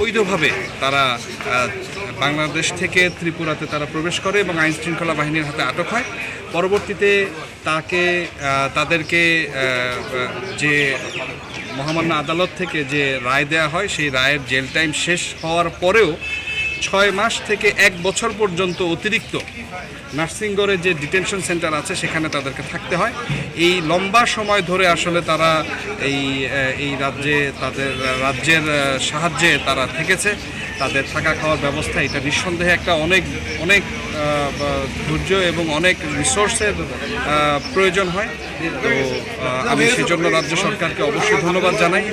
অবৈধভাবে তারা বাংলাদেশ থেকে ত্রিপুরাতে তারা প্রবেশ করে এবং আইনশৃঙ্খলা বাহিনীর হাতে আটক হয়। পরবর্তীতে তাদেরকে যে মহামান্য আদালত থেকে যে রায় দেওয়া হয় সেই রায়ের জেল টাইম শেষ হওয়ার পরেও 6 মাস থেকে 1 বছর পর্যন্ত অতিরিক্ত নার্সিংগড়ে যে ডিটেনশন সেন্টার আছে সেখানে তাদেরকে থাকতে হয়। এই লম্বা সময় ধরে আসলে তারা এই রাজ্যের সাহায্যে তারা থেকেছে। তাদের থাকা খাওয়ার ব্যবস্থা এটা নিঃসন্দেহে একটা অনেক ধৈর্য এবং অনেক রিসোর্সের প্রয়োজন হয়। তো আমি সেজন্য রাজ্য সরকারকে অবশ্যই ধন্যবাদ জানাই।